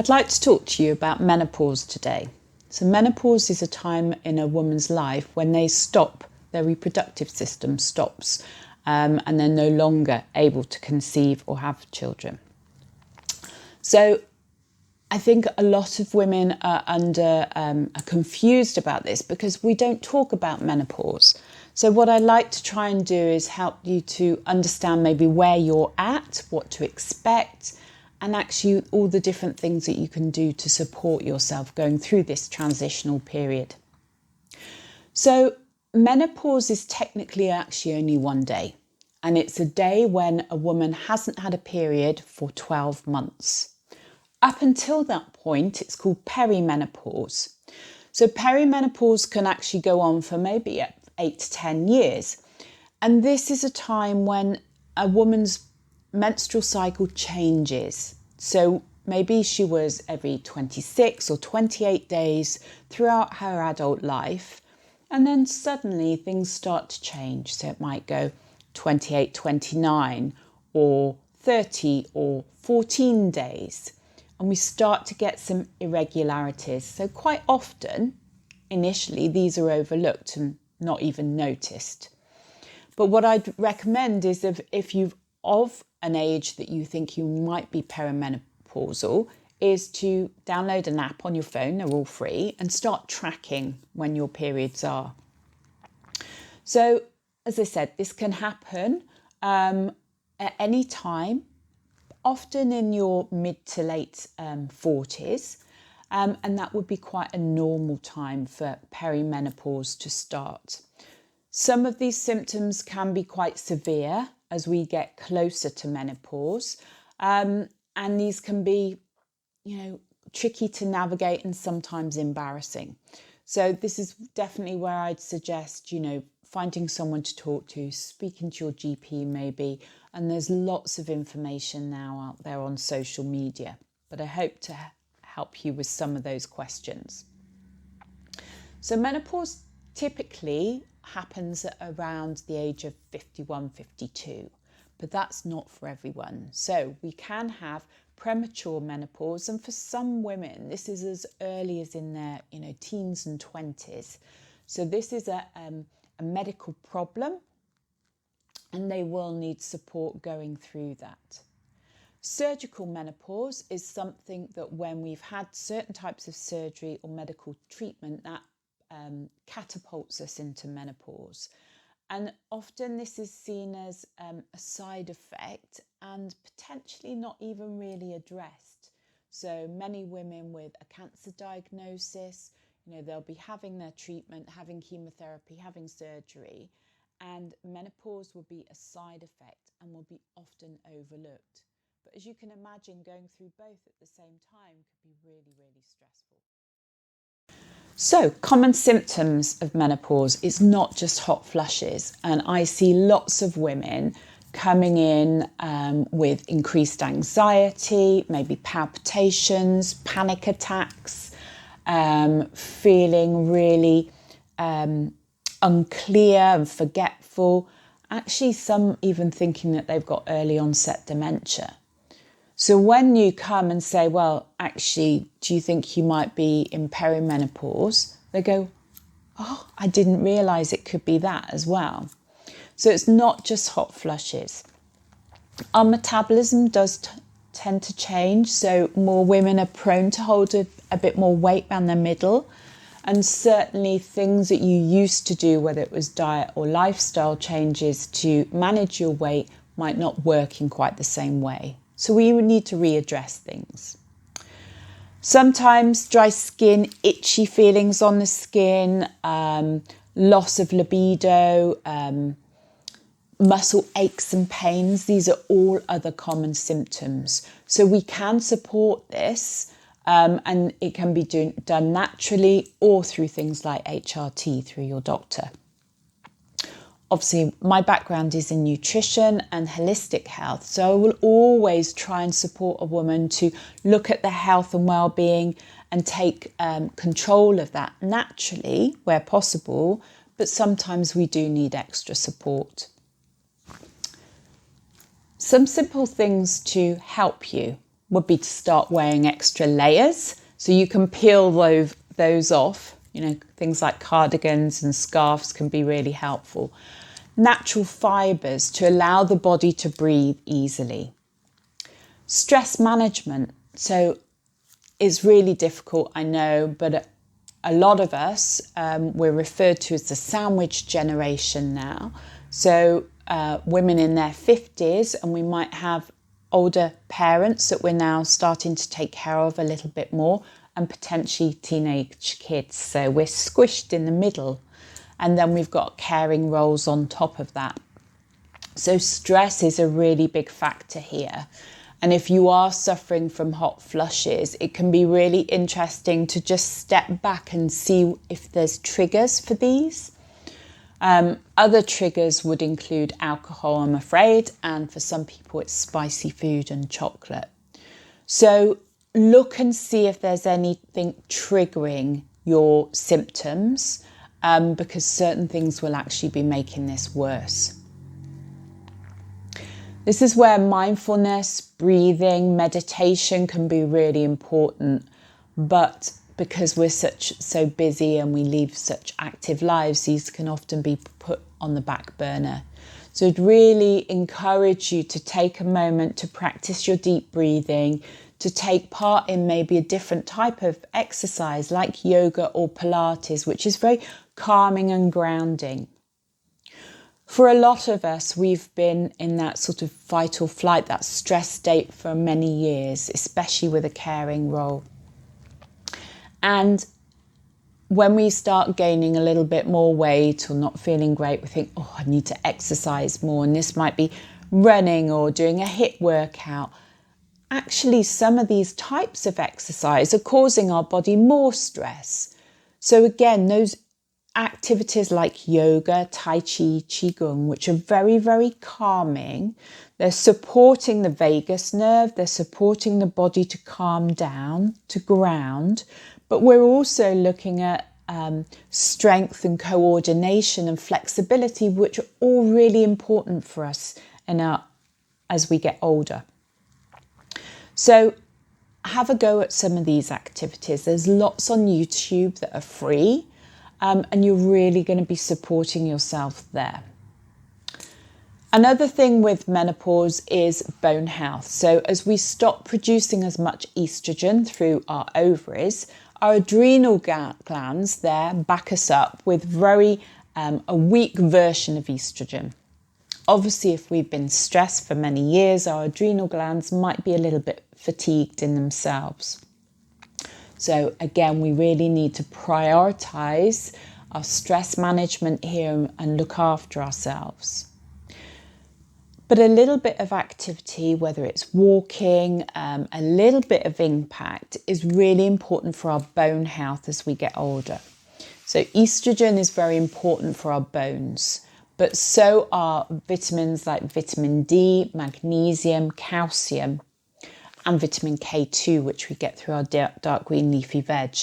I'd like to talk to you about menopause today. So menopause is a time in a woman's life when their reproductive system stops, and they're no longer able to conceive or have children. So I think a lot of women are confused about this because we don't talk about menopause. So what I like to try and do is help you to understand maybe where you're at, what to expect, and actually all the different things that you can do to support yourself going through this transitional period. So menopause is technically actually only one day, and it's a day when a woman hasn't had a period for 12 months. Up until that point, it's called perimenopause. So perimenopause can actually go on for maybe 8 to 10 years. And this is a time when a woman's menstrual cycle changes. So maybe she was every 26 or 28 days throughout her adult life. And then suddenly things start to change. So it might go 28, 29 or 30 or 14 days. And we start to get some irregularities. So quite often, initially, these are overlooked and not even noticed. But what I'd recommend is if you're of an age that you think you might be perimenopausal, is to download an app on your phone, they're all free, and start tracking when your periods are. So, as I said, this can happen at any time, often in your mid to late 40s, and that would be quite a normal time for perimenopause to start. Some of these symptoms can be quite severe as we get closer to menopause, and these can be, tricky to navigate and sometimes embarrassing. So this is definitely where I'd suggest, finding someone to talk to, speaking to your GP maybe, and there's lots of information now out there on social media, but I hope to help you with some of those questions. So menopause typically happens at around the age of 51, 52, but that's not for everyone. So we can have premature menopause, and for some women, this is as early as in their, teens and 20s. So this is a medical problem, and they will need support going through that. Surgical menopause is something that when we've had certain types of surgery or medical treatment, that catapults us into menopause. And often this is seen as a side effect and potentially not even really addressed. So many women with a cancer diagnosis, they'll be having their treatment, having chemotherapy, having surgery, and menopause will be a side effect and will be often overlooked. But as you can imagine, going through both at the same time could be really, really stressful. So, common symptoms of menopause is not just hot flushes, and I see lots of women coming in with increased anxiety, maybe palpitations, panic attacks, feeling really unclear and forgetful, actually some even thinking that they've got early onset dementia. So when you come and say, well, actually, do you think you might be in perimenopause? They go, oh, I didn't realise it could be that as well. So it's not just hot flushes. Our metabolism does tend to change. So more women are prone to hold a bit more weight around their middle. And certainly things that you used to do, whether it was diet or lifestyle changes to manage your weight, might not work in quite the same way. So we would need to readdress things. Sometimes dry skin, itchy feelings on the skin, loss of libido, muscle aches and pains. These are all other common symptoms. So we can support this, and it can be done naturally or through things like HRT through your doctor. Obviously, my background is in nutrition and holistic health, so I will always try and support a woman to look at their health and well-being and take control of that naturally where possible, but sometimes we do need extra support. Some simple things to help you would be to start wearing extra layers. So you can peel those off. Things like cardigans and scarves can be really helpful. Natural fibres to allow the body to breathe easily. Stress management. So it's really difficult, I know, but a lot of us, we're referred to as the sandwich generation now. So women in their 50s, and we might have older parents that we're now starting to take care of a little bit more, and potentially teenage kids. So we're squished in the middle, and then we've got caring roles on top of that. So stress is a really big factor here. And if you are suffering from hot flushes, it can be really interesting to just step back and see if there's triggers for these. Other triggers would include alcohol, I'm afraid, and for some people it's spicy food and chocolate. So look and see if there's anything triggering your symptoms, because certain things will actually be making this worse. This is where mindfulness, breathing, meditation can be really important, but because we're so busy and we live such active lives, these can often be put on the back burner. So I'd really encourage you to take a moment to practice your deep breathing, to take part in maybe a different type of exercise like yoga or Pilates, which is very calming and grounding. For a lot of us, we've been in that sort of fight or flight, that stress state for many years, especially with a caring role. And when we start gaining a little bit more weight or not feeling great, we think, I need to exercise more. And this might be running or doing a HIIT workout. Actually, some of these types of exercise are causing our body more stress. So again, those activities like yoga, tai chi, qigong, which are very, very calming. They're supporting the vagus nerve. They're supporting the body to calm down, to ground. But we're also looking at strength and coordination and flexibility, which are all really important for us as we get older. So have a go at some of these activities. There's lots on YouTube that are free. And you're really going to be supporting yourself there. Another thing with menopause is bone health. So as we stop producing as much estrogen through our ovaries, our adrenal glands there back us up with a weak version of estrogen. Obviously, if we've been stressed for many years, our adrenal glands might be a little bit fatigued in themselves. So again, we really need to prioritise our stress management here and look after ourselves. But a little bit of activity, whether it's walking, a little bit of impact is really important for our bone health as we get older. So estrogen is very important for our bones, but so are vitamins like vitamin D, magnesium, calcium, and vitamin K2, which we get through our dark green leafy veg.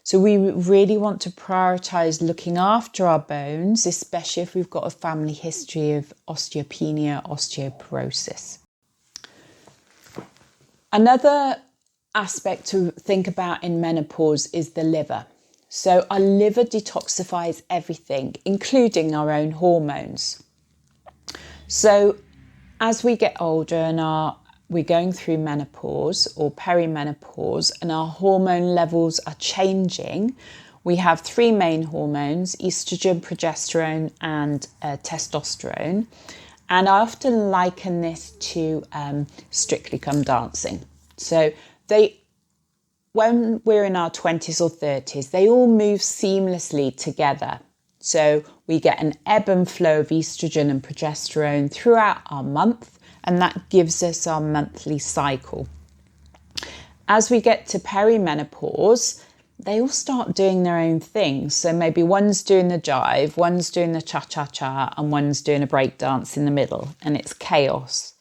So we really want to prioritise looking after our bones, especially if we've got a family history of osteopenia, osteoporosis. Another aspect to think about in menopause is the liver. So our liver detoxifies everything, including our own hormones. So as we get older and we're going through menopause or perimenopause and our hormone levels are changing, we have three main hormones: estrogen, progesterone and testosterone. And I often liken this to Strictly Come Dancing. So when we're in our 20s or 30s, they all move seamlessly together. So we get an ebb and flow of estrogen and progesterone throughout our month, and that gives us our monthly cycle. As we get to perimenopause, they all start doing their own thing. So maybe one's doing the jive, one's doing the cha-cha-cha, and one's doing a break dance in the middle, and it's chaos.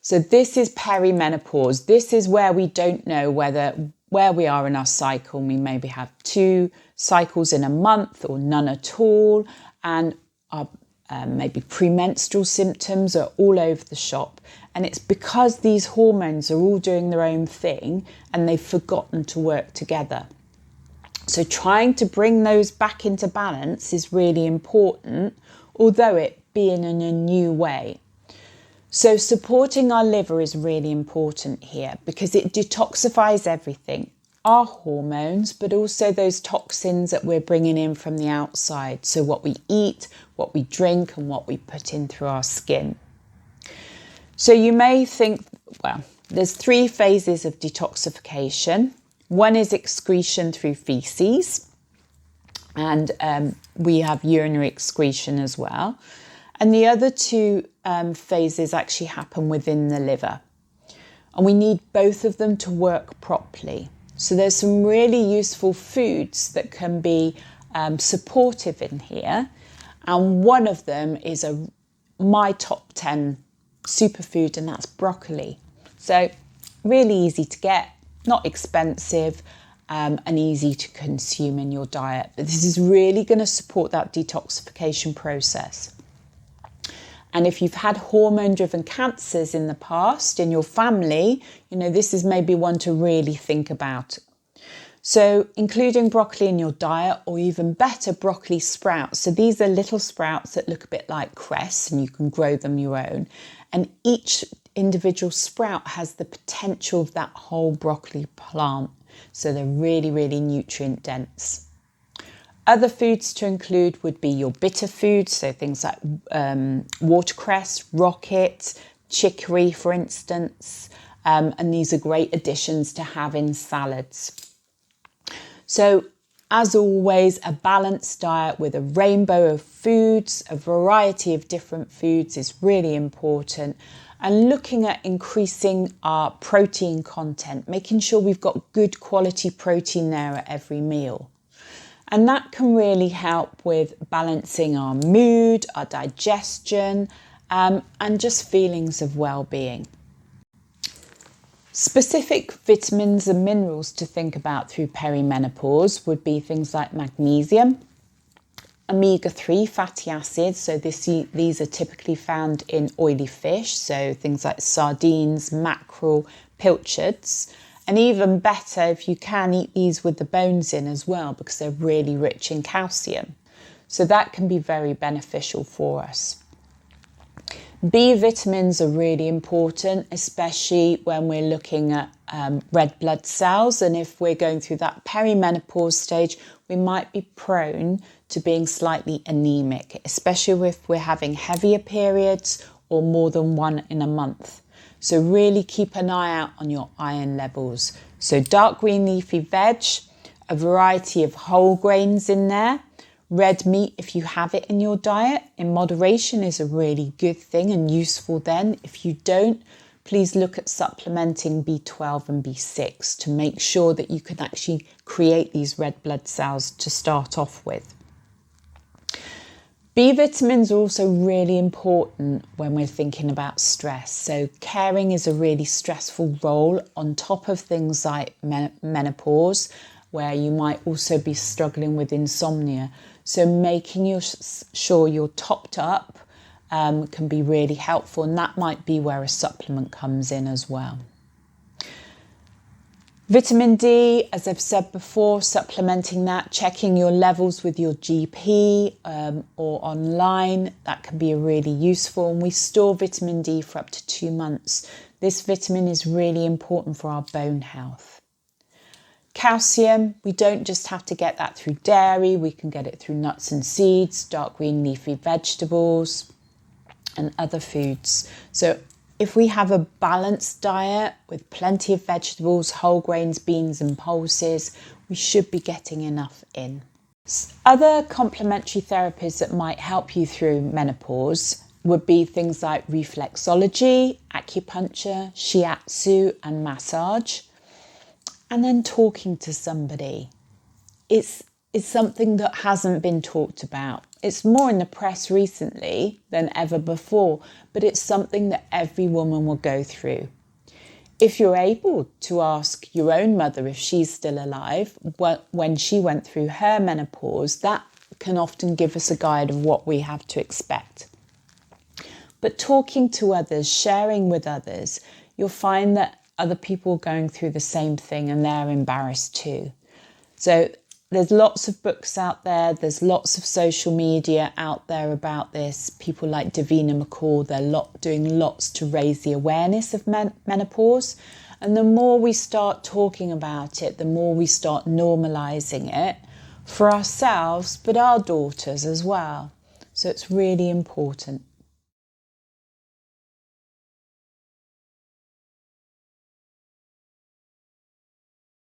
So this is perimenopause. This is where we don't know where we are in our cycle. We maybe have 2 cycles in a month or none at all, and our maybe premenstrual symptoms are all over the shop. And it's because these hormones are all doing their own thing and they've forgotten to work together. So trying to bring those back into balance is really important, although it being in a new way. So supporting our liver is really important here because it detoxifies everything, our hormones, but also those toxins that we're bringing in from the outside. So what we eat, what we drink, and what we put in through our skin. So you may think, well, there's 3 phases of detoxification. One is excretion through feces, and we have urinary excretion as well. And the other 2 phases actually happen within the liver. And we need both of them to work properly. So there's some really useful foods that can be supportive in here. And one of them is my top 10 superfood, and that's broccoli. So really easy to get, not expensive, and easy to consume in your diet. But this is really going to support that detoxification process. And if you've had hormone-driven cancers in the past in your family, this is maybe one to really think about. So including broccoli in your diet, or even better, broccoli sprouts. So these are little sprouts that look a bit like cress, and you can grow them your own. And each individual sprout has the potential of that whole broccoli plant. So they're really, really nutrient dense. Other foods to include would be your bitter foods, so things like watercress, rocket, chicory, for instance, and these are great additions to have in salads. So, as always, a balanced diet with a rainbow of foods, a variety of different foods is really important, and looking at increasing our protein content, making sure we've got good quality protein there at every meal. And that can really help with balancing our mood, our digestion, and just feelings of well-being. Specific vitamins and minerals to think about through perimenopause would be things like magnesium, omega-3 fatty acids. So these are typically found in oily fish, so things like sardines, mackerel, pilchards. And even better if you can eat these with the bones in as well, because they're really rich in calcium. So that can be very beneficial for us. B vitamins are really important, especially when we're looking at red blood cells. And if we're going through that perimenopause stage, we might be prone to being slightly anemic, especially if we're having heavier periods or more than one in a month. So really keep an eye out on your iron levels. So dark green leafy veg, a variety of whole grains in there. Red meat, if you have it in your diet, in moderation is a really good thing and useful then. If you don't, please look at supplementing B12 and B6 to make sure that you can actually create these red blood cells to start off with. B vitamins are also really important when we're thinking about stress. So caring is a really stressful role on top of things like menopause, where you might also be struggling with insomnia. So making sure you're topped up can be really helpful, and that might be where a supplement comes in as well. Vitamin D, as I've said before, supplementing that, checking your levels with your GP or online, that can be really useful. And we store vitamin D for up to 2 months. This vitamin is really important for our bone health. Calcium, we don't just have to get that through dairy, we can get it through nuts and seeds, dark green leafy vegetables and other foods. So if we have a balanced diet with plenty of vegetables, whole grains, beans and pulses, we should be getting enough in. Other complementary therapies that might help you through menopause would be things like reflexology, acupuncture, shiatsu and massage. And then talking to somebody. It's something that hasn't been talked about. It's more in the press recently than ever before, but it's something that every woman will go through. If you're able to ask your own mother if she's still alive when she went through her menopause, that can often give us a guide of what we have to expect. But talking to others, sharing with others, you'll find that other people are going through the same thing and they're embarrassed too. So there's lots of books out there. There's lots of social media out there about this. People like Davina McCall, they're doing lots to raise the awareness of menopause. And the more we start talking about it, the more we start normalising it for ourselves, but our daughters as well. So it's really important.